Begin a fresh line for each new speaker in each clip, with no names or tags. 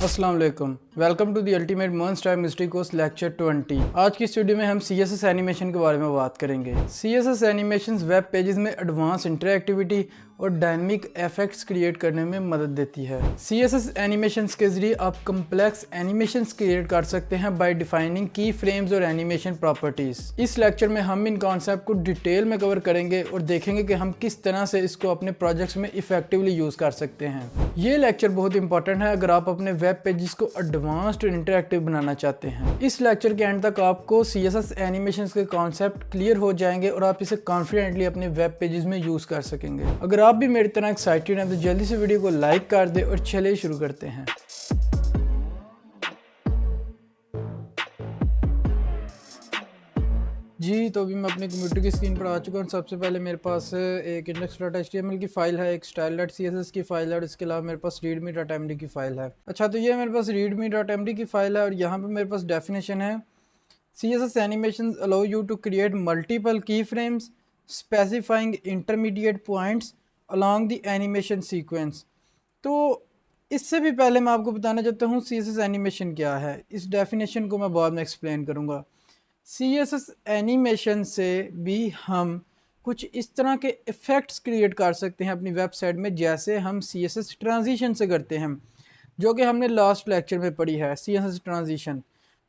अस्सलाम वालेकुम, welcome to the ultimate mans time mystery course lecture 20। आज की स्टूडियो में हम CSS एनिमेशन के बारे में बात करेंगे। CSS एनिमेशंस वेब पेजेस में एडवांस इंटरएक्टिविटी और डायनामिक इफेक्ट्स क्रिएट करने में मदद देती है। CSS एनिमेशंस के जरिए आप कम्प्लेक्स एनिमेशंस क्रिएट कर सकते हैं बाय डिफाइनिंग की फ्रेम्स और एनिमेशन प्रॉपर्टीज। इस लेक्चर में हम इन कॉन्सेप्ट को डिटेल में कवर करेंगे और देखेंगे कि हम किस तरह से इसको अपने प्रोजेक्ट्स में इफेक्टिवली यूज कर सकते हैं। ये लेक्चर बहुत इंपॉर्टेंट है अगर आप अपने वेब पेजेस को एडवांस्ड और इंटरैक्टिव बनाना चाहते हैं। इस लेक्चर के एंड तक आपको CSS एनिमेशंस के कॉन्सेप्ट क्लियर हो जाएंगे और आप इसे कॉन्फिडेंटली अपने वेब पेजेस में यूज कर सकेंगे। अगर आप भी मेरी तरह एक्साइटेड हैं तो जल्दी से वीडियो को लाइक कर दे और चलिए शुरू करते हैं। जी, तो अभी मैं अपने कंप्यूटर की स्क्रीन पर आ चुका हूँ। सबसे पहले मेरे पास एक index.html की फ़ाइल है, एक style.css की फ़ाइल है और इसके अलावा मेरे पास readme.md की फ़ाइल है। अच्छा, तो ये मेरे पास readme.md की फ़ाइल है और यहाँ पे मेरे पास डेफिनेशन है, CSS animations allow you to create multiple keyframes specifying intermediate points along the animation sequence। तो इससे भी पहले मैं आपको बताना चाहता हूँ CSS एनिमेशन क्या है। इस डेफिनेशन को मैं बाद में एक्सप्लेन करूँगा। CSS एनिमेशन से भी हम कुछ इस तरह के इफ़ेक्ट्स क्रिएट कर सकते हैं अपनी वेबसाइट में, जैसे हम CSS ट्रांजिशन से करते हैं, जो कि हमने लास्ट लेक्चर में पढ़ी है CSS ट्रांजिशन।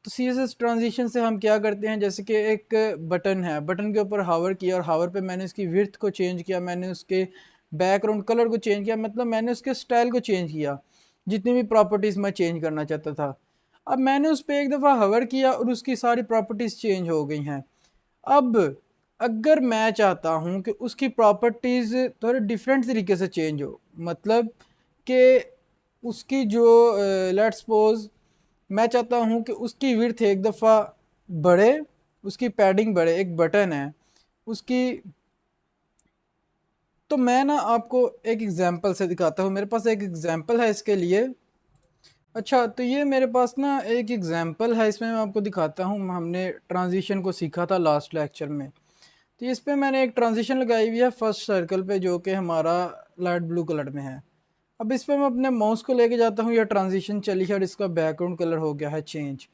तो CSS ट्रांजिशन से हम क्या करते हैं, जैसे कि एक बटन है, बटन के ऊपर हावर किया और हावर पे मैंने उसकी विड्थ को चेंज किया, मैंने उसके बैकग्राउंड कलर को चेंज किया, मतलब मैंने उसके स्टाइल को चेंज किया, जितनी भी प्रॉपर्टीज़ मैं चेंज करना चाहता था। अब मैंने उस पर एक दफ़ा हवर किया और उसकी सारी प्रॉपर्टीज़ चेंज हो गई हैं। अब अगर मैं चाहता हूँ कि उसकी प्रॉपर्टीज़ थोड़े डिफरेंट तरीके से चेंज हो, मतलब कि उसकी जो लेट्स सपोज मैं चाहता हूँ कि उसकी विड्थ एक दफ़ा बढ़े, उसकी पैडिंग बढ़े, एक बटन है उसकी, तो मैं ना आपको एक एग्जांपल से दिखाता हूँ। मेरे पास एक एग्जांपल है इसके लिए। अच्छा, तो ये मेरे पास ना एक एग्जांपल है, इसमें मैं आपको दिखाता हूँ। हमने ट्रांजिशन को सीखा था लास्ट लेक्चर में, तो इस पे मैंने एक ट्रांजिशन लगाई हुई है फर्स्ट सर्कल पे, जो कि हमारा लाइट ब्लू कलर में है। अब इस पे मैं अपने माउस को लेके जाता हूँ, यह ट्रांजिशन चली है और इसका बैकग्राउंड कलर हो गया है चेंज।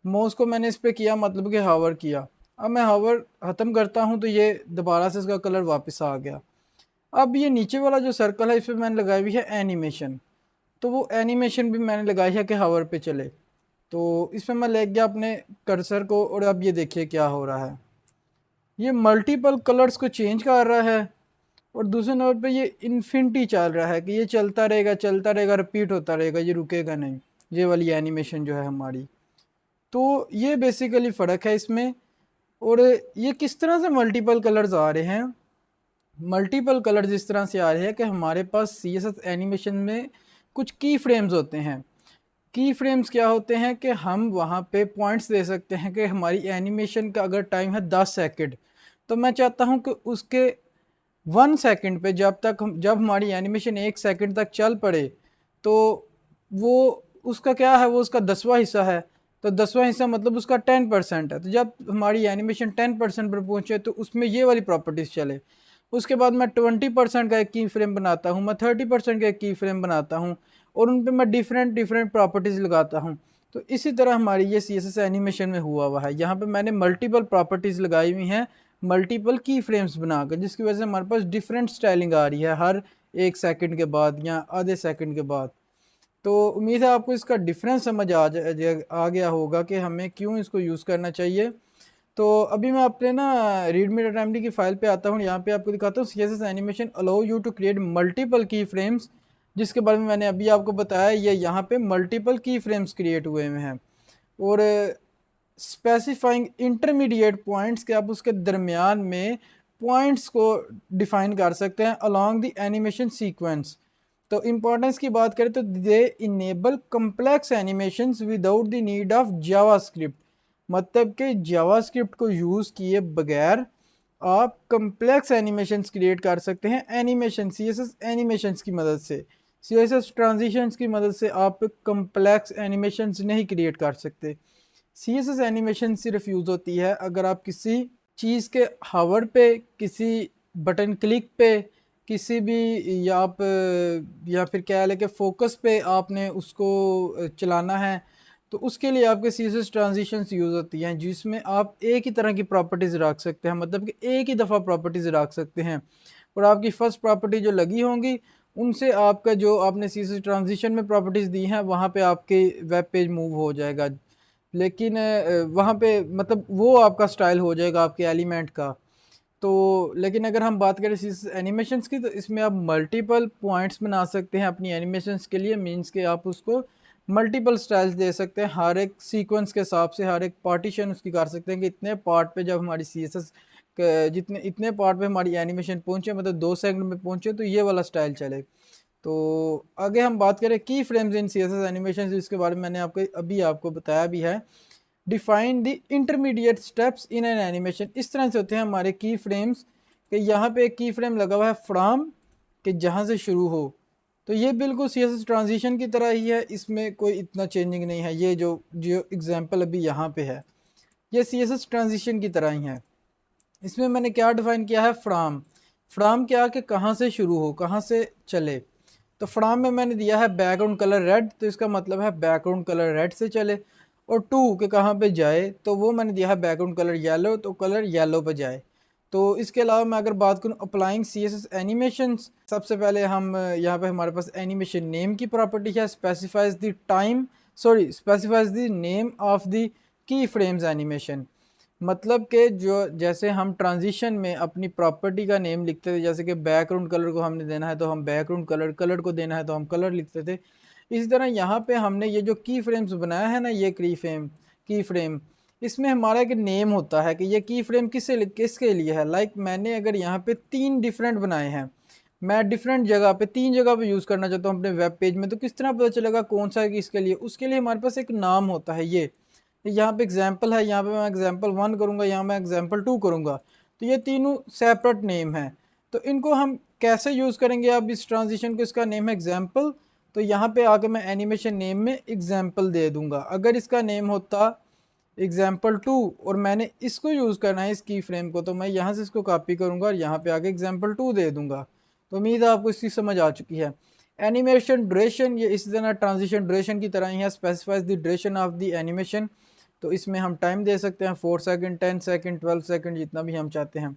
माउस को मैंने इस पे किया, मतलब कि हावर किया। अब मैं हावर ख़त्म करता हूँ तो ये दोबारा से इसका कलर वापस आ गया। अब ये नीचे वाला जो सर्कल है, इस पर मैंने लगाई हुई है एनिमेशन, तो वो एनिमेशन भी मैंने लगाई है कि हावर पे चले। तो इसमें मैं ले गया अपने कर्सर को और अब ये देखिए क्या हो रहा है, ये मल्टीपल कलर्स को चेंज कर रहा है और दूसरे नंबर पे ये इन्फिनिटी चल रहा है कि ये चलता रहेगा, रिपीट होता रहेगा, ये रुकेगा नहीं, ये वाली एनिमेशन जो है हमारी। तो ये बेसिकली फ़र्क है इसमें। और ये किस तरह से मल्टीपल कलर्स आ रहे हैं, मल्टीपल कलर्स इस तरह से आ रहे हैं कि हमारे पास CSS एनिमेशन में कुछ की फ्रेम्स होते हैं। की फ्रेम्स क्या होते हैं कि हम वहाँ पे पॉइंट्स दे सकते हैं कि हमारी एनिमेशन का अगर टाइम है 10 सेकंड, तो मैं चाहता हूँ कि उसके 1 सेकंड पे जब हमारी एनिमेशन 1 सेकंड तक चल पड़े, तो वो उसका क्या है, वो उसका 10वां हिस्सा है, तो 10वां हिस्सा मतलब उसका 10% है। तो जब हमारी एनिमेशन 10% पर पहुँचे तो उसमें ये वाली प्रॉपर्टीज़ चले। उसके बाद मैं 20% का एक की फ्रेम बनाता हूँ, मैं 30% का एक की फ्रेम बनाता हूँ और उन पे मैं डिफरेंट डिफरेंट प्रॉपर्टीज़ लगाता हूँ। तो इसी तरह हमारी ये CSS एनिमेशन में हुआ है। यहाँ पे मैंने मल्टीपल प्रॉपर्टीज़ लगाई हुई हैं, मल्टीपल की फ्रेम्स बनाकर, जिसकी वजह से हमारे पास डिफरेंट स्टाइलिंग आ रही है हर 1 सेकंड के बाद या आधे सेकंड के बाद। तो उम्मीद है आपको इसका डिफरेंस समझ आ गया होगा कि हमें क्यों इसको यूज़ करना चाहिए। तो अभी मैं अपने ना readme.md की फ़ाइल पे आता हूँ, यहाँ पे आपको दिखाता हूँ CSS animation allow you to create multiple key frames, जिसके बारे में मैंने अभी आपको बताया। ये यहाँ पे मल्टीपल की फ्रेम्स क्रिएट हुए हुए हैं और स्पेसिफाइंग इंटरमीडिएट पॉइंट्स के आप उसके दरमियान में पॉइंट्स को डिफाइन कर सकते हैं अलॉन्ग द एनिमेशन सीक्वेंस। तो इम्पोर्टेंस की बात करें तो they enable complex animations without the need of JavaScript, मतलब कि जावास्क्रिप्ट को यूज़ किए बगैर आप कम्प्लेक्स एनिमेशंस क्रिएट कर सकते हैं एनिमेशन CSS एनिमेशंस की मदद से। CSS ट्रांजिशंस की मदद से आप कम्प्लेक्स एनिमेशंस नहीं क्रिएट कर सकते। CSS एनिमेशन सिर्फ यूज़ होती है अगर आप किसी चीज़ के हावर पे, किसी बटन क्लिक पे किसी भी या आप या फिर क्या लें कि फोकस पे आपने उसको चलाना है, तो उसके लिए आपके CSS ट्रांजिशंस यूज़ होती हैं, जिसमें आप एक ही तरह की प्रॉपर्टीज़ रख सकते हैं, मतलब कि एक ही दफ़ा प्रॉपर्टीज़ रख सकते हैं और आपकी फ़र्स्ट प्रॉपर्टी जो लगी होंगी उनसे आपका जो आपने CSS ट्रांजिशन में प्रॉपर्टीज़ दी हैं वहाँ पे आपके वेब पेज मूव हो जाएगा। लेकिन वहाँ पे मतलब वो आपका स्टाइल हो जाएगा आपके एलिमेंट का। तो लेकिन अगर हम बात करें इस एनिमेशंस की, तो इसमें आप मल्टीपल पॉइंट्स बना सकते हैं अपनी एनिमेशंस के लिए, मींस के आप उसको मल्टीपल स्टाइल्स दे सकते हैं, हर एक सीक्वेंस के हिसाब से हर एक पार्टीशन उसकी कर सकते हैं कि इतने पार्ट पे जब हमारी CSS जितने इतने पार्ट पे हमारी एनिमेशन पहुंचे, मतलब 2 सेकंड में पहुंचे, तो ये वाला स्टाइल चले। तो आगे हम बात करें की फ्रेम्स इन CSS एनिमेशन, इसके बारे में मैंने आपको बताया भी है। Define the intermediate steps in an animation, इस तरह से होते हैं हमारे की फ्रेम्स कि यहाँ पे एक की फ्रेम लगा हुआ है फ्रॉम, कि जहाँ से शुरू हो। तो ये बिल्कुल CSS ट्रांजिशन की तरह ही है, इसमें कोई इतना चेंजिंग नहीं है। ये जो जो एग्जांपल अभी यहाँ पे है ये CSS ट्रांजिशन की तरह ही है। इसमें मैंने क्या डिफाइन किया है, फ्रॉम। फ्रॉम क्या कि कहाँ से शुरू हो, कहाँ से चले। तो फ्रॉम में मैंने दिया है बैकग्राउंड कलर रेड, तो इसका मतलब है बैकग्राउंड कलर रेड से चले। और टू के कहाँ पे जाए, तो वो मैंने दिया है बैकग्राउंड कलर येलो, तो कलर येलो पे जाए। तो इसके अलावा मैं अगर बात करूँ अप्लाइंग CSS एनिमेशंस, सबसे पहले हम यहाँ पे हमारे पास एनिमेशन नेम की प्रॉपर्टी है, specifies the time sorry specifies the name of the key frames animation. मतलब कि जो जैसे हम ट्रांजिशन में अपनी प्रॉपर्टी का नेम लिखते थे, जैसे कि बैकग्राउंड कलर को हमने देना है तो हम बैकग्राउंड कलर, कलर को देना है तो हम कलर लिखते थे। इसी तरह यहाँ पे हमने ये जो की फ्रेम्स बनाया है ना, ये की फ्रेम, इसमें हमारा एक नेम होता है कि ये की फ्रेम किसके लिए है। लाइक मैंने अगर यहाँ पे 3 डिफरेंट बनाए हैं, मैं डिफरेंट जगह पे 3 जगह पे यूज़ करना चाहता हूँ अपने वेब पेज में, तो किस तरह पता चलेगा कौन सा है किसके लिए। उसके लिए हमारे पास एक नाम होता है। ये यहाँ पे एग्जाम्पल है, यहाँ पे मैं एग्जाम्पल 1 करूँगा, यहाँ मैं एग्जाम्पल 2 करूँगा, तो ये तीनों सेपरेट नेम है। तो इनको हम कैसे यूज़ करेंगे, अब इस ट्रांजिशन को, इसका नेम है एग्जाम्पल, तो यहाँ पे आके मैं एनिमेशन नेम में एग्जाम्पल दे दूंगा। अगर इसका नेम होता एग्जाम्पल 2 और मैंने इसको यूज़ करना है इस की फ्रेम को, तो मैं यहाँ से इसको कॉपी करूँगा और यहाँ पे आके एग्जाम्पल 2 दे दूंगा। तो उम्मीद है आपको इसकी समझ आ चुकी है। एनिमेशन ड्यूरेशन, ये इसी तरह ट्रांजिशन ड्यूरेशन की तरह ही है, specifies the duration of the animation. तो इसमें हम टाइम दे सकते हैं 4 सेकंड, 10 सेकंड, 12 सेकंड, जितना भी हम चाहते हैं।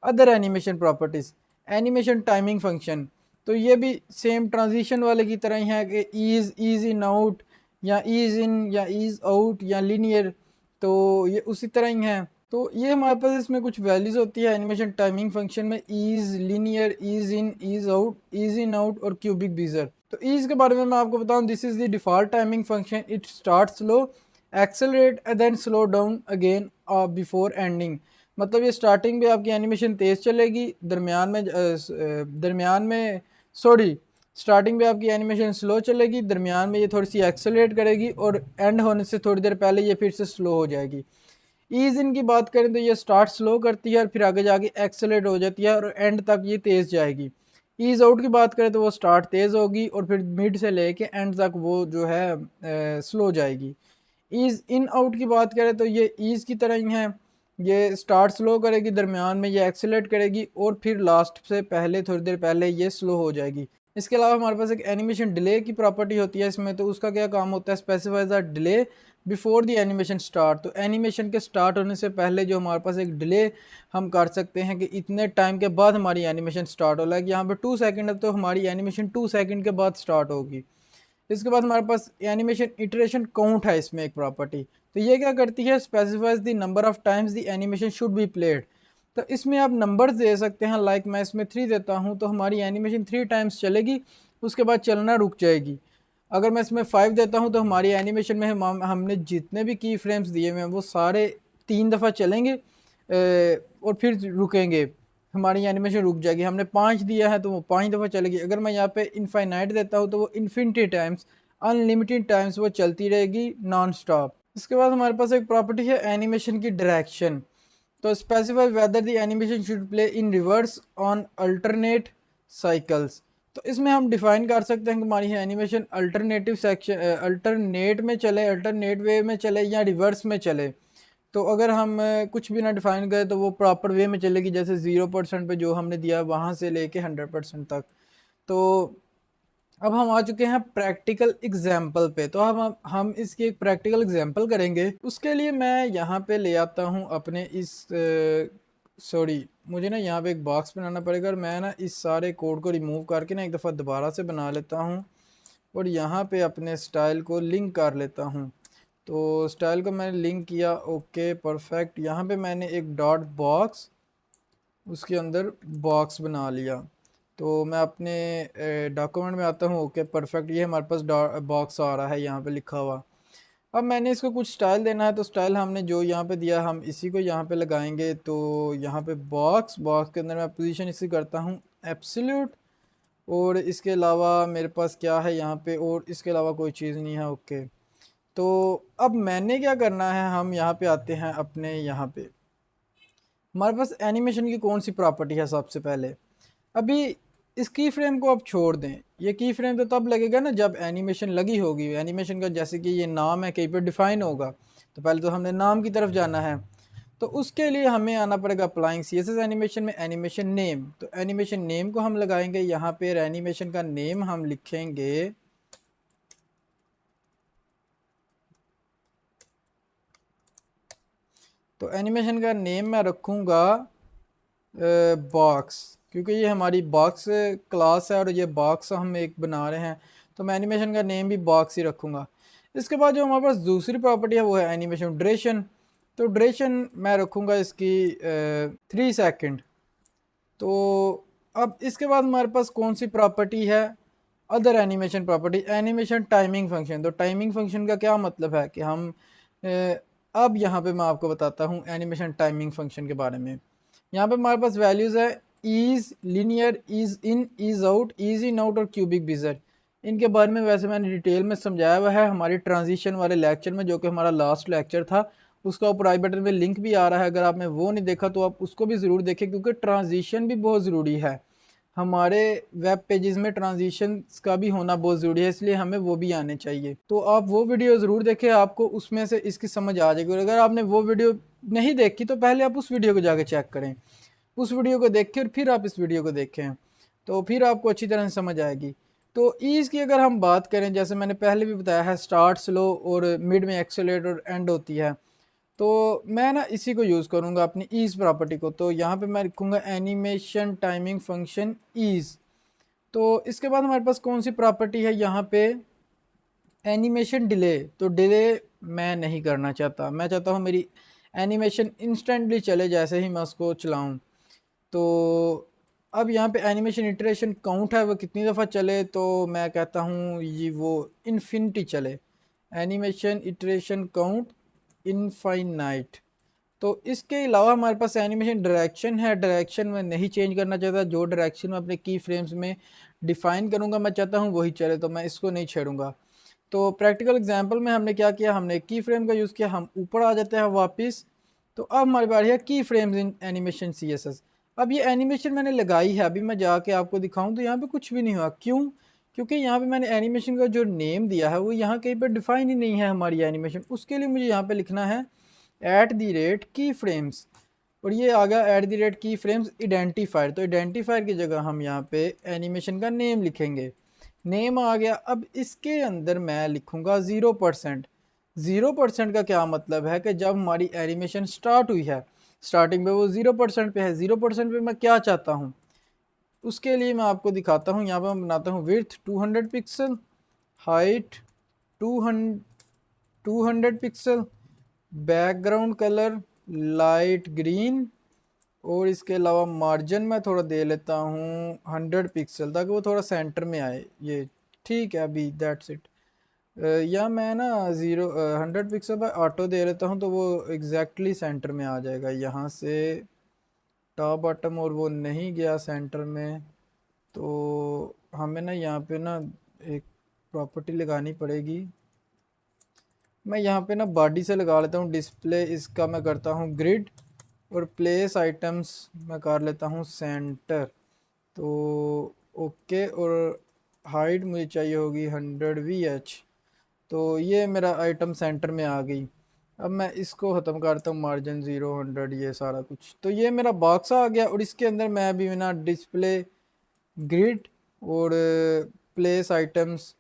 Other animation properties, animation timing function, तो ये भी सेम ट्रांजिशन वाले की तरह ही है कि ईज़ इन आउट, या ईज़ इन या ईज़ आउट या लीनियर, तो ये उसी तरह ही है। तो ये हमारे पास इसमें कुछ वैल्यूज़ होती है एनिमेशन टाइमिंग फंक्शन में, ease, linear, ease in, ease out, ease in out और क्यूबिक बीजर। तो ईज़ के बारे में मैं आपको बताऊं, this is the default timing function, it start slow, accelerate and then slow down again before ending. मतलब ये स्टार्टिंग में आपकी एनिमेशन तेज़ चलेगी, दरमियान में सॉरी स्टार्टिंग में आपकी एनिमेशन स्लो चलेगी, दरमियान में ये थोड़ी सी एक्सेलरेट करेगी और एंड होने से थोड़ी देर पहले ये फिर से स्लो हो जाएगी। ईज इन की बात करें तो ये स्टार्ट स्लो करती है और फिर आगे जाके एक्सेलरेट हो जाती है और एंड तक ये तेज़ जाएगी। ईज आउट की बात करें तो वो स्टार्ट तेज़ होगी और फिर मिड से लेके एंड तक वो जो है स्लो जाएगी। ईज इन आउट की बात करें तो ये ईज की तरह ही है, ये स्टार्ट स्लो करेगी, दरमियान में ये एक्सेलरेट करेगी और फिर लास्ट से पहले थोड़ी देर पहले ये स्लो हो जाएगी। इसके अलावा हमारे पास एक एनिमेशन डिले की प्रॉपर्टी होती है इसमें, तो उसका क्या काम होता है, specifies the delay before the animation start. तो एनिमेशन के स्टार्ट होने से पहले जो हमारे पास एक डिले हम कर सकते हैं कि इतने टाइम के बाद हमारी एनिमेशन स्टार्ट हो, लाइक यहाँ पे 2 सेकंड है तो हमारी एनिमेशन 2 सेकंड के बाद स्टार्ट होगी। इसके बाद हमारे पास एनिमेशन इटरेशन काउंट है इसमें एक प्रॉपर्टी, तो ये क्या करती है, specifies the number of times the animation should be played. तो इसमें आप नंबर्स दे सकते हैं, लाइक मैं इसमें 3 देता हूँ तो हमारी एनिमेशन 3 टाइम्स चलेगी, उसके बाद चलना रुक जाएगी। अगर मैं इसमें 5 देता हूँ तो हमारी एनिमेशन में हमने जितने भी की फ्रेम्स दिए हुए हैं वो सारे 3 दफ़ा चलेंगे और फिर रुकेंगे, हमारी एनिमेशन रुक जाएगी। हमने 5 दिया है तो वो 5 दफ़ा चलेगी। अगर मैं यहाँ पे इनफाइनाइट देता हूँ तो वो इन्फिनिटी टाइम्स, अनलिमिटेड टाइम्स वो चलती रहेगी नॉन स्टॉप। इसके बाद हमारे पास एक प्रॉपर्टी है एनिमेशन की डायरेक्शन। तो specify whether the animation should play in reverse on alternate cycles. तो इसमें हम डिफाइन कर सकते हैं कि हमारी एनिमेशन अल्टरनेट में चले, अल्टरनेट वे में चले या रिवर्स में चले। तो अगर हम कुछ भी ना डिफाइन करें तो वो प्रॉपर वे में चलेगी, जैसे 0% पे जो हमने दिया वहाँ से लेके 100% तक। तो अब हम आ चुके हैं प्रैक्टिकल एग्जाम्पल पे। तो हम इसकी एक प्रैक्टिकल एग्जाम्पल करेंगे। उसके लिए मैं यहाँ पे ले आता हूँ अपने इस सॉरी, मुझे ना यहाँ पे एक बॉक्स बनाना पड़ेगा, और मैं ना इस सारे कोड को रिमूव करके ना एक दफ़ा दोबारा से बना लेता हूँ, और यहाँ पे अपने स्टाइल को लिंक कर लेता हूँ। तो स्टाइल को मैंने लिंक किया, ओके परफेक्ट। यहाँ पे मैंने एक डॉट बॉक्स, उसके अंदर बॉक्स बना लिया। तो मैं अपने डॉक्यूमेंट में आता हूँ, ओके परफेक्ट, ये हमारे पास बॉक्स आ रहा है यहाँ पे लिखा हुआ। अब मैंने इसको कुछ स्टाइल देना है, तो स्टाइल हमने जो यहाँ पे दिया हम इसी को यहाँ पे लगाएंगे। तो यहाँ पे बॉक्स के अंदर मैं पोजीशन इसी करता हूँ एब्सोल्यूट, और इसके अलावा मेरे पास क्या है यहाँ पे, और इसके अलावा कोई चीज़ नहीं है, ओके। तो अब मैंने क्या करना है, हम यहाँ पे आते हैं अपने यहाँ पे, हमारे पास एनिमेशन की कौन सी प्रॉपर्टी है सबसे पहले। अभी इस की फ्रेम को आप छोड़ दें, ये की फ्रेम तो तब लगेगा ना जब एनिमेशन लगी होगी। एनिमेशन का जैसे कि ये नाम है कहीं पर डिफाइन होगा, तो पहले तो हमने नाम की तरफ जाना है। तो उसके लिए हमें आना पड़ेगा अप्लाइंग CSS एनिमेशन में एनिमेशन नेम। तो एनिमेशन नेम को हम लगाएंगे यहाँ पे, एनिमेशन का नेम हम लिखेंगे तो एनिमेशन का नेम मैं रखूँगा बॉक्स, क्योंकि ये हमारी बॉक्स क्लास है और ये बॉक्स हम एक बना रहे हैं, तो मैं एनिमेशन का नेम भी बॉक्स ही रखूँगा। इसके बाद जो हमारे पास दूसरी प्रॉपर्टी है वो है एनिमेशन ड्यूरेशन। तो ड्यूरेशन मैं रखूँगा इसकी 3 सेकेंड। तो अब इसके बाद हमारे पास कौन सी प्रॉपर्टी है, other animation property, animation timing function. तो टाइमिंग फंक्शन का क्या मतलब है कि हम अब यहाँ पे मैं आपको बताता हूँ एनिमेशन टाइमिंग फंक्शन के बारे में। यहाँ पे हमारे पास वैल्यूज़ है ease, linear, ease in, ease out, ease in out और क्यूबिक बिजर। इनके बारे में वैसे मैंने डिटेल में समझाया हुआ है हमारी ट्रांजिशन वाले लेक्चर में, जो कि हमारा लास्ट लेक्चर था। उसका ऊपर आई बटन में लिंक भी आ रहा है, अगर आपने वो नहीं देखा तो आप उसको भी ज़रूर देखें, क्योंकि ट्रांजिशन भी बहुत ज़रूरी है। हमारे वेब पेजेस में ट्रांजिशन का भी होना बहुत ज़रूरी है, इसलिए हमें वो भी आने चाहिए। तो आप वो वीडियो ज़रूर देखें, आपको उसमें से इसकी समझ आ जाएगी। और अगर आपने वो वीडियो नहीं देखी तो पहले आप उस वीडियो को जाके चेक करें, उस वीडियो को देख के और फिर आप इस वीडियो को देखें, तो फिर आपको अच्छी तरह से समझ आएगी। तो ईज़ की अगर हम बात करें, जैसे मैंने पहले भी बताया है, स्टार्ट स्लो और मिड में एक्सेलरेट और एंड होती है। तो मैं ना इसी को यूज़ करूँगा अपनी ईज़ प्रॉपर्टी को। तो यहाँ पे मैं लिखूँगा एनिमेशन टाइमिंग फंक्शन ईज़। तो इसके बाद हमारे पास कौन सी प्रॉपर्टी है यहाँ पे, एनिमेशन डिले। तो डिले मैं नहीं करना चाहता, मैं चाहता हूँ मेरी एनिमेशन इंस्टेंटली चले जैसे ही मैं उसको चलाऊँ। तो अब यहाँ पे एनिमेशन इटरेशन काउंट है वो कितनी दफ़ा चले, तो मैं कहता हूँ ये वो इन्फिनिटी चले, एनिमेशन इटरेशन काउंट इनफाइनाइट। तो इसके अलावा हमारे पास एनिमेशन डायरेक्शन है, डायरेक्शन में नहीं चेंज करना चाहता, जो डायरेक्शन में अपने की फ्रेम्स में डिफाइन करूँगा मैं चाहता हूँ वही चले, तो मैं इसको नहीं छेड़ूंगा। तो प्रैक्टिकल एग्जांपल में हमने क्या किया, हमने की फ्रेम का यूज़ किया, हम ऊपर आ जाते हैं वापस। तो अब हमारी बारी है की फ्रेम्स इन एनिमेशन CSS। अब ये एनिमेशन मैंने लगाई है, अभी मैं जाके आपको दिखाऊं तो यहाँ पे कुछ भी नहीं हुआ, क्यों? क्योंकि यहाँ पे मैंने एनिमेशन का जो नेम दिया है वो यहाँ कहीं पर डिफाइन ही नहीं है हमारी एनिमेशन। उसके लिए मुझे यहाँ पे लिखना है @की फ्रेम्स, और ये आ गया @की फ्रेम्स आइडेंटिफायर। तो आइडेंटिफायर की जगह हम यहाँ पे एनिमेशन का नेम लिखेंगे, नेम आ गया। अब इसके अंदर मैं लिखूंगा 0%। 0% का क्या मतलब है कि जब हमारी एनिमेशन स्टार्ट हुई है, स्टार्टिंग में वो 0% पे है, 0% पे मैं क्या चाहता हूँ उसके लिए मैं आपको दिखाता हूँ। यहाँ पर मैं बनाता हूँ width 200 pixel, height 200 pixel, background colour light green, और इसके अलावा मार्जिन मैं थोड़ा दे लेता हूँ 100 पिक्सल, ताकि वो थोड़ा सेंटर में आए। ये ठीक है, अभी दैट्स इट। या मैं ना 100 पिक्सल पर ऑटो दे लेता हूँ, तो वो एग्जैक्टली सेंटर में आ जाएगा यहाँ से टॉप बॉटम, और वो नहीं गया सेंटर में। तो हमें ना यहाँ पे ना एक प्रॉपर्टी लगानी पड़ेगी। मैं यहाँ पे ना बॉडी से लगा लेता हूँ डिस्प्ले, इसका मैं करता हूँ ग्रिड, और प्लेस आइटम्स मैं कर लेता हूँ सेंटर। तो ओके, और हाइट मुझे चाहिए होगी 100 VH। तो ये मेरा आइटम सेंटर में आ गई। अब मैं इसको ख़त्म करता हूँ, मार्जिन 0 100 ये सारा कुछ। तो ये मेरा बॉक्स आ गया और इसके अंदर मैं अभी ना डिस्प्ले ग्रिड और प्लेस आइटम्स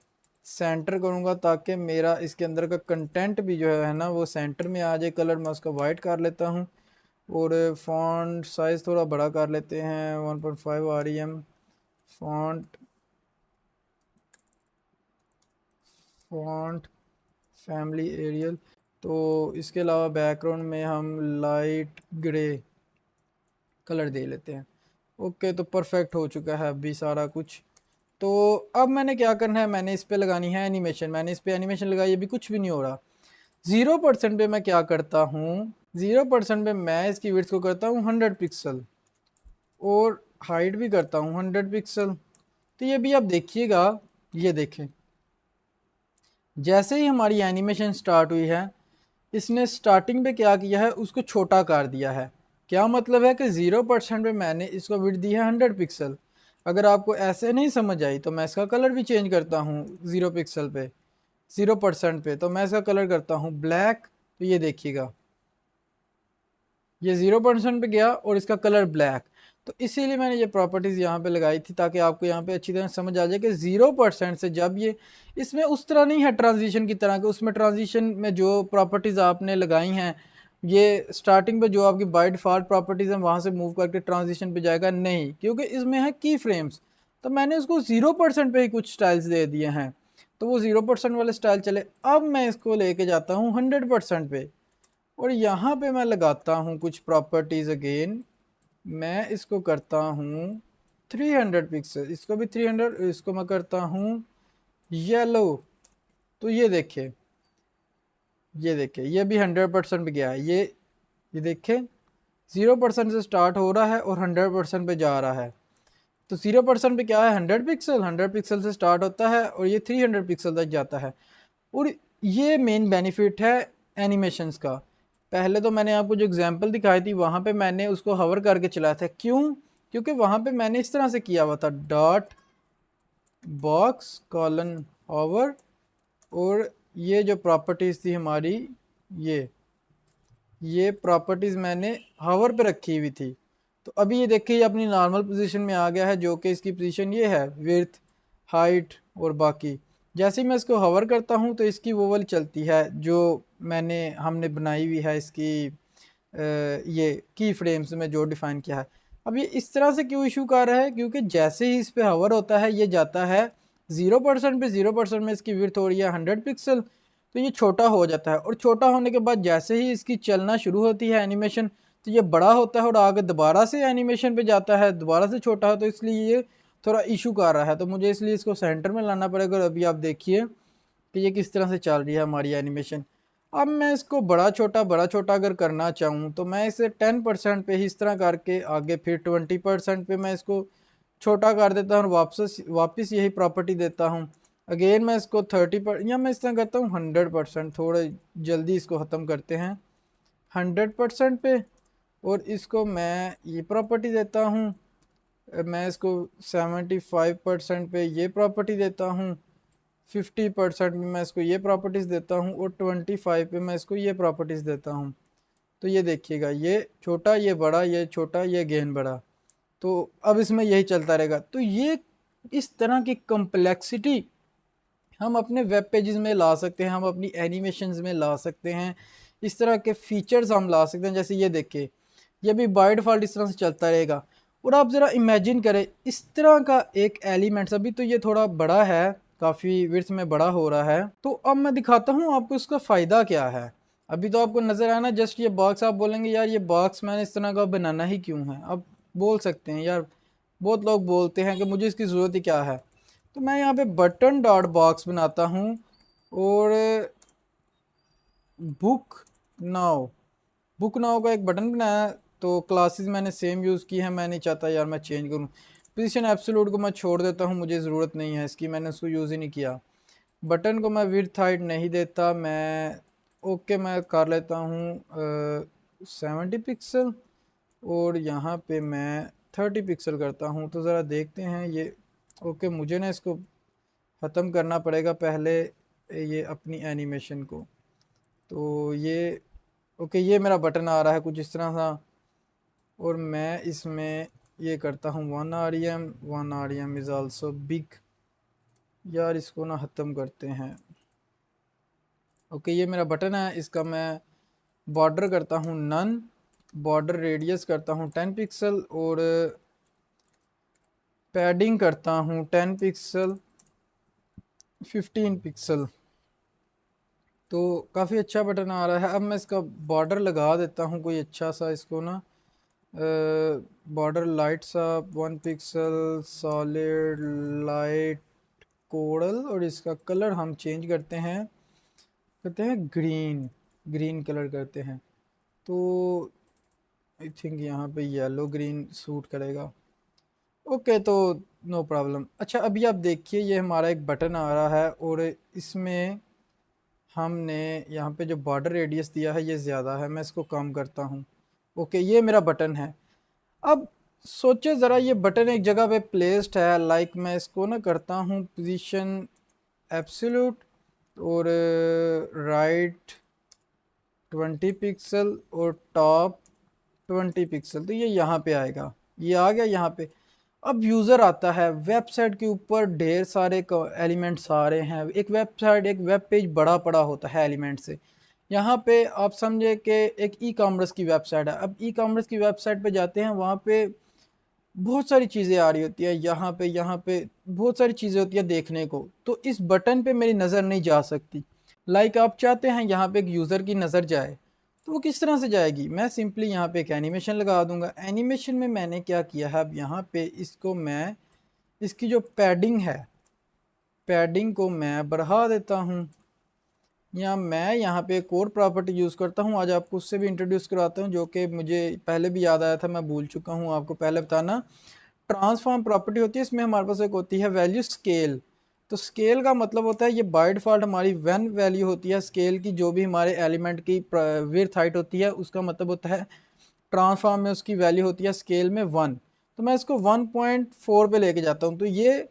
सेंटर करूँगा ताकि मेरा इसके अंदर का कंटेंट भी जो है ना वो सेंटर में आ जाए। कलर मैं उसका वाइट कर लेता हूँ और फॉन्ट साइज़ थोड़ा बड़ा कर लेते हैं, 1.5 REM font, font family Arial. तो इसके अलावा बैकग्राउंड में हम लाइट ग्रे कलर दे लेते हैं। ओके, तो परफेक्ट हो चुका है अभी सारा कुछ। तो अब मैंने क्या करना है, मैंने इस पे लगानी है एनिमेशन। मैंने इस पे एनिमेशन लगाई, अभी कुछ भी नहीं हो रहा। 0% पे मैं क्या करता हूँ, 0% पे मैं इसकी विड्थ को करता हूँ 100 पिक्सल और हाइट भी करता हूँ 100 पिक्सल। तो ये भी आप देखिएगा, ये देखें जैसे ही हमारी एनिमेशन स्टार्ट हुई है, इसने स्टार्टिंग पे क्या किया है, उसको छोटा कर दिया है। क्या मतलब है कि 0% पे मैंने इसको विड्थ दी है 100 पिक्सल। अगर आपको ऐसे नहीं समझ आई तो मैं इसका कलर भी चेंज करता हूँ। 0 पिक्सल पे, 0% पे तो मैं इसका कलर करता हूँ ब्लैक। तो ये देखिएगा, ये 0% पे गया और इसका कलर ब्लैक। तो इसीलिए मैंने ये प्रॉपर्टीज़ यहाँ पे लगाई थी ताकि आपको यहाँ पे अच्छी तरह समझ आ जाए कि 0% से जब ये, इसमें उस तरह नहीं है ट्रांजिशन की तरह कि उसमें ट्रांजिशन में जो प्रॉपर्टीज़ आपने लगाई हैं, ये स्टार्टिंग पे जो आपकी बाय डिफ़ॉल्ट प्रॉपर्टीज़ हैं वहाँ से मूव करके ट्रांजिशन पे जाएगा, नहीं, क्योंकि इसमें है की फ्रेम्स। तो मैंने उसको 0% पे ही कुछ स्टाइल्स दे दिए हैं, तो वो 0% वाले स्टाइल चले। अब मैं इसको लेके जाता हूँ 100% पे और यहाँ पे मैं लगाता हूँ कुछ प्रॉपर्टीज अगेन। मैं इसको करता हूँ 300 पिक्सल, इसको भी 300, इसको मैं करता हूँ येलो। तो ये देखिए, ये देखिए, ये भी 100% पे गया है। ये देखिए 0% से स्टार्ट हो रहा है और 100% पे जा रहा है। तो 0% पे क्या है, 100 पिक्सल, 100 पिक्सल से स्टार्ट होता है और ये 300 पिक्सल तक जाता है। और ये मेन बेनिफिट है एनिमेशंस का। पहले तो मैंने आपको जो एग्जांपल दिखाई थी वहाँ पे मैंने उसको हवर करके चलाया था, क्यों, क्योंकि वहाँ पे मैंने इस तरह से किया हुआ था, डॉट बॉक्स कॉलन हॉवर। और ये जो प्रॉपर्टीज़ थी हमारी, ये ये प्रॉपर्टीज़ मैंने हवर पे रखी हुई थी। तो अभी ये देखिए, ये अपनी नॉर्मल पोजीशन में आ गया है, जो कि इसकी पोजीशन ये है, विड्थ, हाइट और बाकी। जैसे ही मैं इसको हवर करता हूँ तो इसकी वो वाली चलती है जो हमने बनाई हुई है इसकी, ये की फ्रेम्स में जो डिफ़ाइन किया है। अब ये इस तरह से क्यों इशू कर रहा है, क्योंकि जैसे ही इस पे हवर होता है ये जाता है 0% पे, 0% में इसकी विड्थ हो रही है 100 पिक्सल। तो ये छोटा हो जाता है और छोटा होने के बाद जैसे ही इसकी चलना शुरू होती है एनिमेशन, तो ये बड़ा होता है और आगे दोबारा से एनिमेशन पे जाता है, दोबारा से छोटा है। तो इसलिए ये थोड़ा इशू कर रहा है, तो मुझे इसलिए इसको सेंटर में लाना पड़ेगा। और अभी आप देखिए कि ये किस तरह से चल रही है हमारी एनिमेशन। अब मैं इसको बड़ा छोटा अगर करना चाहूँ तो मैं इसे 10% पे ही इस तरह करके आगे, फिर 20% पे मैं इसको छोटा कर देता हूँ और वापस यही प्रॉपर्टी देता हूँ। अगेन मैं इसको 30 या मैं इस तरह करता हूँ 100%। थोड़े जल्दी इसको ख़त्म करते हैं 100% पे। और इसको मैं ये प्रॉपर्टी देता हूँ, मैं इसको 75% पे ये प्रॉपर्टी देता हूँ, 50% में मैं इसको ये प्रॉपर्टीज़ देता हूँ और 25 पे मैं इसको ये प्रॉपर्टीज़ देता हूँ। तो ये देखिएगा, ये छोटा, ये बड़ा, ये छोटा, ये गेन बड़ा। तो अब इसमें यही चलता रहेगा। तो ये इस तरह की कम्प्लेक्सिटी हम अपने वेब पेजेस में ला सकते हैं, हम अपनी एनिमेशंस में ला सकते हैं। इस तरह के फीचर्स हम ला सकते हैं। जैसे ये देखिए, ये भी बाय डिफ़ॉल्ट इस तरह से चलता रहेगा। और आप ज़रा इमेजिन करें इस तरह का एक एलिमेंट्स, अभी तो ये थोड़ा बड़ा है, काफ़ी विड्थ में बड़ा हो रहा है। तो अब मैं दिखाता हूँ आपको इसका फ़ायदा क्या है। अभी तो आपको नज़र आया ना जस्ट ये बॉक्स, आप बोलेंगे यार ये बॉक्स मैंने इस तरह का बनाना ही क्यों है। अब बोल सकते हैं यार, बहुत लोग बोलते हैं कि मुझे इसकी ज़रूरत ही क्या है। तो मैं यहाँ पे बटन डॉट बॉक्स बनाता हूँ और बुक नाउ, बुक नाउ का एक बटन बनाया। तो क्लासेस मैंने सेम यूज़ की है, मैं नहीं चाहता यार मैं चेंज करूँ। पोजीशन एब्सोल्यूट को मैं छोड़ देता हूँ, मुझे ज़रूरत नहीं है इसकी, मैंने उसको यूज़ ही नहीं किया। बटन को मैं विड्थ हाइट नहीं देता, मैं ओके मैं कर लेता हूँ 70 पिक्सल और यहाँ पे मैं 30 पिक्सल करता हूँ। तो ज़रा देखते हैं ये, ओके मुझे ना इसको ख़त्म करना पड़ेगा पहले, ये अपनी एनिमेशन को। तो ये ओके, ये मेरा बटन आ रहा है कुछ इस तरह सा, और मैं इसमें ये करता हूँ 1 rem, 1 rem is also big. यार इसको ना ख़त्म करते हैं। ओके, ये मेरा बटन है, इसका मैं बॉर्डर करता हूँ नन, बॉर्डर रेडियस करता हूँ 10 पिक्सल, और पैडिंग करता हूँ 10 पिक्सल, 15 पिक्सल। तो काफ़ी अच्छा बटन आ रहा है। अब मैं इसका बॉर्डर लगा देता हूँ कोई अच्छा सा, इसको ना बॉर्डर लाइट सा, 1 पिक्सल, सॉलिड लाइट कोरल, और इसका कलर हम चेंज करते हैं ग्रीन, ग्रीन कलर करते हैं। तो आई थिंक यहाँ पे येलो ग्रीन सूट करेगा। ओके, तो नो प्रॉब्लम। अच्छा, अभी आप देखिए ये हमारा एक बटन आ रहा है, और इसमें हमने यहाँ पे जो बॉर्डर रेडियस दिया है ये ज़्यादा है, मैं इसको कम करता हूँ। ओके, ये मेरा बटन है। अब सोचे ज़रा, ये बटन एक जगह पे प्लेस्ड है, लाइक मैं इसको ना करता हूँ पोजीशन एब्सोल्यूट, और राइट 20 पिक्सल, और टॉप 20 पिक्सल, तो ये यहाँ पे आएगा, ये आ गया यहाँ पे। अब यूज़र आता है, वेबसाइट के ऊपर ढेर सारे एलिमेंट्स आ रहे हैं। एक वेबसाइट, एक वेब पेज बड़ा पड़ा होता है एलिमेंट से। यहाँ पे आप समझे कि एक ई कॉमर्स की वेबसाइट है। अब ई कॉमर्स की वेबसाइट पे जाते हैं, वहाँ पे बहुत सारी चीज़ें आ रही होती है, यहाँ पे बहुत सारी चीज़ें होती हैं देखने को। तो इस बटन पे मेरी नज़र नहीं जा सकती। लाइक आप चाहते हैं यहाँ पे एक यूज़र की नज़र जाए, तो वो किस तरह से जाएगी? मैं सिंपली यहाँ पे एक एनिमेशन लगा दूंगा। एनिमेशन में मैंने क्या किया है, अब यहाँ पे इसको मैं, इसकी जो पैडिंग है, पैडिंग को मैं बढ़ा देता हूँ। या मैं यहाँ पे एक और प्रॉपर्टी यूज़ करता हूँ, आज आपको उससे भी इंट्रोड्यूस कराता हूँ, जो कि मुझे पहले भी याद आया था, मैं भूल चुका हूँ आपको पहले बताना। ट्रांसफॉर्म प्रॉपर्टी होती है, इसमें हमारे पास एक होती है वैल्यू स्केल। तो स्केल का मतलब होता है, ये बाय डिफ़ॉल्ट हमारी वन वैल्यू होती है स्केल की, जो भी हमारे एलिमेंट की विड्थ हाइट होती है उसका मतलब होता है ट्रांसफॉर्म में उसकी वैल्यू होती है स्केल में 1। तो मैं इसको 1.4 पे लेके जाता हूँ, तो ये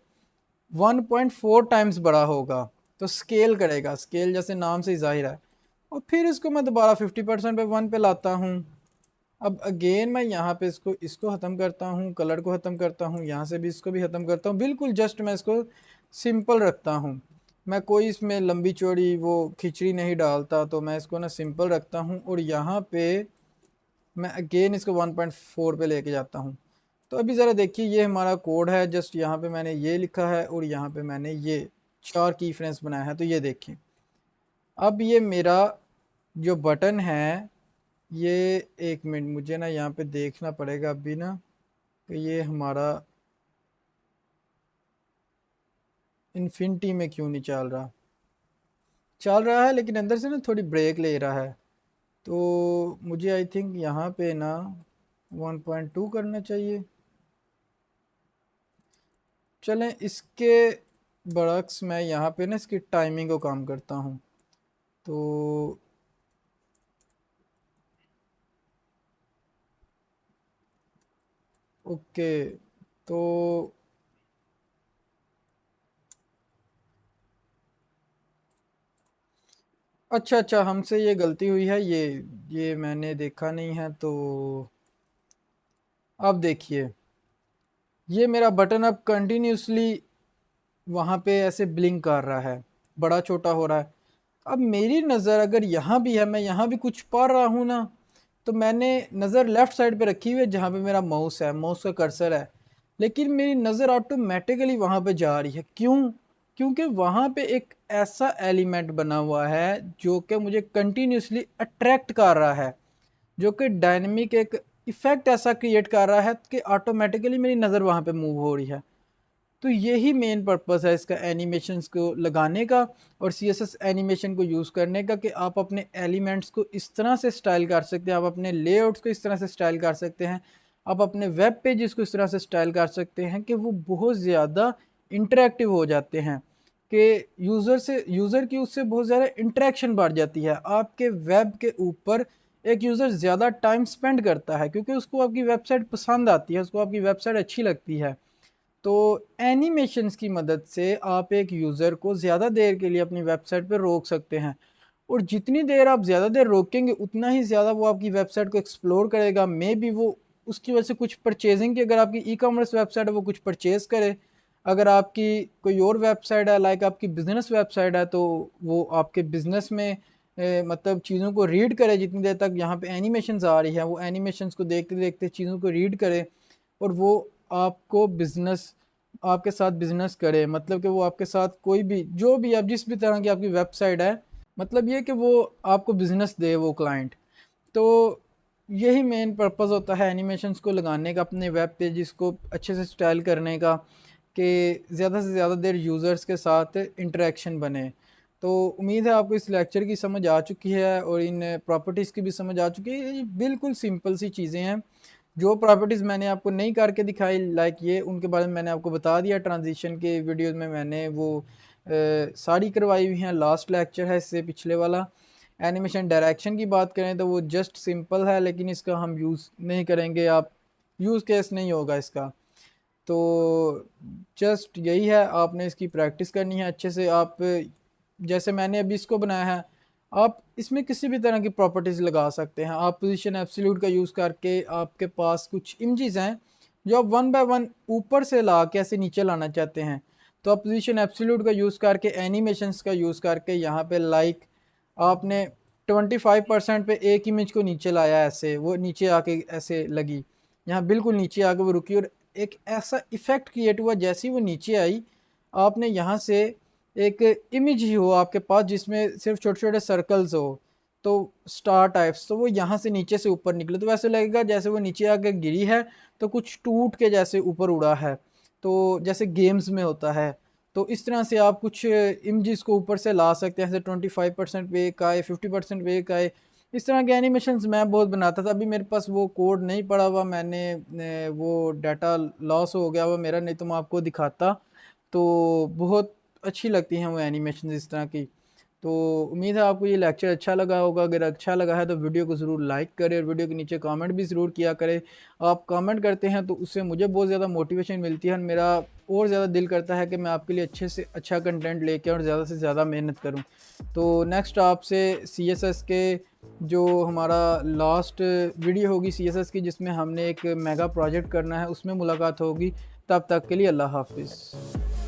1.4 टाइम्स बड़ा होगा, तो स्केल करेगा, स्केल जैसे नाम से ही जाहिर है। और फिर इसको मैं दोबारा 50% पे 1 पे लाता हूँ। अब अगेन मैं यहाँ पे इसको ख़त्म करता हूँ, कलर को ख़त्म करता हूँ, यहाँ से भी इसको भी ख़त्म करता हूँ। बिल्कुल जस्ट मैं इसको सिंपल रखता हूँ, मैं कोई इसमें लंबी चौड़ी वो खिचड़ी नहीं डालता, तो मैं इसको ना सिंपल रखता हूँ। और यहाँ पे मैं अगेन इसको 1.4 पे लेके जाता हूँ। तो अभी ज़रा देखिए, ये हमारा कोड है, जस्ट यहाँ पे मैंने ये लिखा है, और यहाँ पे मैंने ये 4 की फ्रेंस बनाया है। तो ये देखिए, अब ये मेरा जो बटन है, ये एक मिनट मुझे ना यहाँ पे देखना पड़ेगा अभी ना, कि ये हमारा इन्फिनिटी में क्यों नहीं चल रहा। चल रहा है लेकिन अंदर से ना थोड़ी ब्रेक ले रहा है। तो मुझे आई थिंक यहाँ पे ना 1.2 करना चाहिए। चलें, इसके बरक्स मैं यहाँ पे ना इसकी टाइमिंग को काम करता हूँ। तो ओके, तो अच्छा अच्छा, हमसे ये गलती हुई है, ये मैंने देखा नहीं है। तो अब देखिए, ये मेरा बटन अब कंटिन्यूसली वहाँ पे ऐसे ब्लिंक कर रहा है, बड़ा छोटा हो रहा है। अब मेरी नज़र अगर यहाँ भी है, मैं यहाँ भी कुछ पढ़ रहा हूँ ना, तो मैंने नज़र लेफ़्ट साइड पे रखी हुई है जहाँ पे मेरा माउस है, माउस का कर्सर है, लेकिन मेरी नज़र ऑटोमेटिकली वहाँ पे जा रही है। क्यों? क्योंकि वहाँ पे एक ऐसा एलिमेंट बना हुआ है जो कि मुझे कंटिन्यूसली अट्रैक्ट कर रहा है, जो कि डायनेमिक एक इफ़ेक्ट ऐसा क्रिएट कर रहा है कि ऑटोमेटिकली मेरी नज़र वहाँ पे मूव हो रही है। तो यही मेन पर्पस है इसका एनिमेशंस को लगाने का, और सीएसएस एनिमेशन को यूज़ करने का, कि आप अपने एलिमेंट्स को इस तरह से स्टाइल कर सकते हैं, आप अपने लेआउट्स को इस तरह से स्टाइल कर सकते हैं, आप अपने वेब पेजेस को इस तरह से स्टाइल कर सकते हैं कि वो बहुत ज़्यादा इंटरेक्टिव हो जाते हैं, कि यूज़र की उससे बहुत ज़्यादा इंटरेक्शन बढ़ जाती है। आपके वेब के ऊपर एक यूज़र ज़्यादा टाइम स्पेंड करता है क्योंकि उसको आपकी वेबसाइट पसंद आती है, उसको आपकी वेबसाइट अच्छी लगती है। तो एनिमेशंस की मदद से आप एक यूज़र को ज़्यादा देर के लिए अपनी वेबसाइट पर रोक सकते हैं। और जितनी देर आप ज़्यादा देर रोकेंगे उतना ही ज़्यादा वो आपकी वेबसाइट को एक्सप्लोर करेगा। मे बी वो उसकी वजह से कुछ परचेजिंग की, अगर आपकी ई कॉमर्स वेबसाइट है वो कुछ परचेज़ करे, अगर आपकी कोई और वेबसाइट है लाइक आपकी बिज़नेस वेबसाइट है तो वो आपके बिज़नेस में मतलब चीज़ों को रीड करे। जितनी देर तक यहाँ पे एनिमेशंस आ रही है वो एनिमेशंस को देखते देखते चीज़ों को रीड करे और वो आपको बिज़नेस आपके साथ बिज़नेस करे, मतलब कि वो आपके साथ कोई भी जो भी आप जिस भी तरह की आपकी वेबसाइट है, मतलब ये कि वो आपको बिज़नेस दे वो क्लाइंट। तो यही मेन पर्पस होता है एनिमेशंस को लगाने का अपने वेब पेजेस को अच्छे से स्टाइल करने का, कि ज़्यादा से ज़्यादा देर यूज़र्स के साथ इंटरेक्शन बने। तो उम्मीद है आपको इस लेक्चर की समझ आ चुकी है और इन प्रॉपर्टीज़ की भी समझ आ चुकी है। ये बिल्कुल सिंपल सी चीज़ें हैं। जो प्रॉपर्टीज़ मैंने आपको नहीं करके दिखाई लाइक ये, उनके बारे में मैंने आपको बता दिया। ट्रांजिशन के वीडियोज़ में मैंने वो सारी करवाई हुई हैं। लास्ट लेक्चर है इससे पिछले वाला। एनिमेशन डायरेक्शन की बात करें तो वो जस्ट सिंपल है, लेकिन इसका हम यूज़ नहीं करेंगे, आप यूज़ केस नहीं होगा इसका। तो जस्ट यही है, आपने इसकी प्रैक्टिस करनी है अच्छे से। आप जैसे मैंने अभी इसको बनाया है, आप इसमें किसी भी तरह की प्रॉपर्टीज़ लगा सकते हैं। आप पोजीशन एब्सोल्यूट का यूज़ करके आपके पास कुछ इमेजेस हैं जो आप वन बाय वन ऊपर से ला के ऐसे नीचे लाना चाहते हैं, तो आप पोजीशन एब्सोल्यूट का यूज़ करके एनिमेशंस का यूज़ करके यहाँ पे लाइक आपने 25% पे एक इमेज को नीचे लाया, ऐसे वो नीचे आके ऐसे लगी, यहाँ बिल्कुल नीचे आके वो रुकी और एक ऐसा इफेक्ट क्रिएट हुआ जैसे ही वो नीचे आई। आपने यहाँ से एक इमेज ही हो आपके पास जिसमें सिर्फ छोटे छोटे सर्कल्स हो, तो स्टार टाइप्स, तो वो यहाँ से नीचे से ऊपर निकले तो वैसे लगेगा जैसे वो नीचे आके गिरी है तो कुछ टूट के जैसे ऊपर उड़ा है, तो जैसे गेम्स में होता है। तो इस तरह से आप कुछ इमेजेस को ऊपर से ला सकते हैं, जैसे 25% पे एक आए, 50% पे एक आए। इस तरह के एनिमेशंस मैं बहुत बनाता था। अभी मेरे पास वो कोड नहीं पड़ा हुआ, मैंने वो डाटा लॉस हो गया हुआ मेरा, नहीं तो मैं आपको दिखाता। तो बहुत अच्छी लगती हैं वो एनिमेशन इस तरह की। तो उम्मीद है आपको ये लेक्चर अच्छा लगा होगा। अगर अच्छा लगा है तो वीडियो को ज़रूर लाइक करें और वीडियो के नीचे कमेंट भी ज़रूर किया करें। आप कमेंट करते हैं तो उससे मुझे बहुत ज़्यादा मोटिवेशन मिलती है और मेरा और ज़्यादा दिल करता है कि मैं आपके लिए अच्छे से अच्छा कंटेंट लेके और ज़्यादा से ज़्यादा मेहनत करूं। तो नेक्स्ट आपसे CSS के जो हमारा लास्ट वीडियो होगी CSS की, जिसमें हमने एक मेगा प्रोजेक्ट करना है, उसमें मुलाकात होगी। तब तक के लिए अल्लाह हाफिज़।